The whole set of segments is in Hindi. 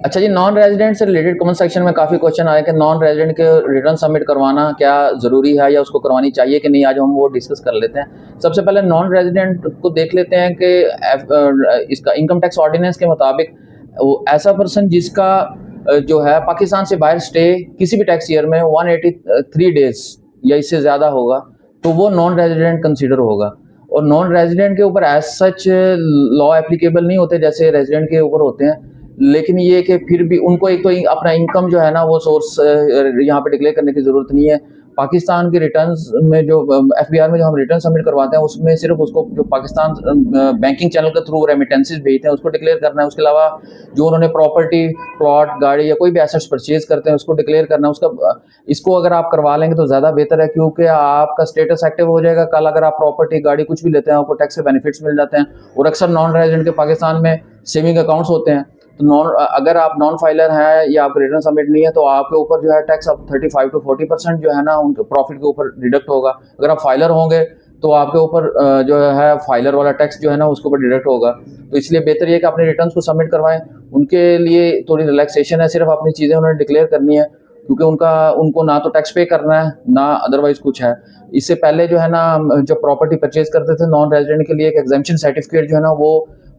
अच्छा जी, नॉन रेजिडेंट से रिलेटेड कमेंट सेक्शन में काफ़ी क्वेश्चन आए कि नॉन रेजिडेंट के रिटर्न सबमिट करवाना क्या ज़रूरी है या उसको करवानी चाहिए कि नहीं। आज हम वो डिस्कस कर लेते हैं। सबसे पहले नॉन रेजिडेंट को देख लेते हैं कि इसका इनकम टैक्स ऑर्डिनेंस के मुताबिक वो ऐसा पर्सन जिसका जो है पाकिस्तान से बाहर स्टे किसी भी टैक्स ईयर में 183 डेज या इससे ज़्यादा होगा तो वो नॉन रेजिडेंट कंसिडर होगा। और नॉन रेजिडेंट के ऊपर एज सच लॉ एप्लीकेबल नहीं होते जैसे रेजिडेंट के ऊपर होते हैं, लेकिन ये कि फिर भी उनको एक तो अपना इनकम जो है ना वो सोर्स यहाँ पे डिक्लेयर करने की ज़रूरत नहीं है। पाकिस्तान के रिटर्न्स में जो एफबीआर में जो हम रिटर्न सबमिट करवाते हैं उसमें सिर्फ उसको जो पाकिस्तान बैंकिंग चैनल के थ्रू रेमिटेंसेस भेजते हैं उसको डिक्लेयर करना है। उसके अलावा जो उन्होंने प्रॉपर्टी प्लॉट गाड़ी या कोई भी एसेट्स परचेज करते हैं उसको डिक्लेयर करना है। उसका इसको अगर आप करवा लेंगे तो ज़्यादा बेहतर है, क्योंकि आपका स्टेटस एक्टिव हो जाएगा। कल अगर आप प्रॉपर्टी गाड़ी कुछ भी लेते हैं आपको टैक्स के बेनिफिट्स मिल जाते हैं। और अक्सर नॉन रेजिडेंट के पाकिस्तान में सेविंग अकाउंट्स होते हैं, तो अगर आप नॉन फाइलर हैं या आपका रिटर्न सबमिट नहीं है तो आपके ऊपर जो है टैक्स अब 35 to 40% जो है ना उनके प्रॉफिट के ऊपर डिडक्ट होगा। अगर आप फाइलर होंगे तो आपके ऊपर जो है फाइलर वाला टैक्स जो है ना उसके ऊपर डिडक्ट होगा। तो इसलिए बेहतर ये कि अपने रिटर्न्स को सबमिट करवाएं। उनके लिए थोड़ी रिलैक्सेशन है, सिर्फ अपनी चीज़ें उन्होंने डिक्लेयर करनी है, क्योंकि उनको ना तो टैक्स पे करना है ना अदरवाइज कुछ है। इससे पहले जो है ना जो प्रॉपर्टी परचेज करते थे नॉन रेजिडेंट के लिए एक एग्जेम्पशन सर्टिफिकेट जो है ना वो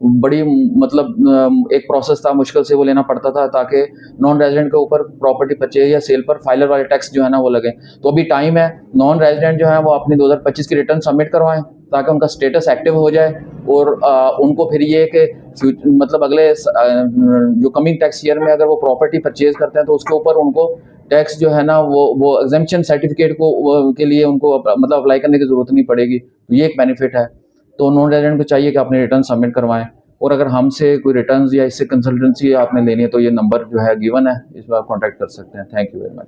बड़ी मतलब एक प्रोसेस था, मुश्किल से वो लेना पड़ता था ताकि नॉन रेजिडेंट के ऊपर प्रॉपर्टी परचेज या सेल पर फाइलर वाले टैक्स जो है ना वो लगे। तो अभी टाइम है, नॉन रेजिडेंट जो है वो अपनी 2025 की रिटर्न सबमिट करवाएं ताकि उनका स्टेटस एक्टिव हो जाए। और उनको फिर ये कि मतलब अगले जो कमिंग टैक्स ईयर में अगर वो प्रॉपर्टी परचेज करते हैं तो उसके ऊपर उनको टैक्स जो है ना वो एग्जेम्पशन सर्टिफिकेट के लिए उनको मतलब अप्लाई करने की ज़रूरत नहीं पड़ेगी। ये एक बेनिफिट है। तो नॉन रेजिडेंट को चाहिए कि अपने रिटर्न सबमिट करवाएं। और अगर हमसे कोई रिटर्न्स या इससे कंसल्टेंसी आपने लेनी है तो ये नंबर जो है गिवन है, इस पर आप कॉन्टैक्ट कर सकते हैं। Thank you very much.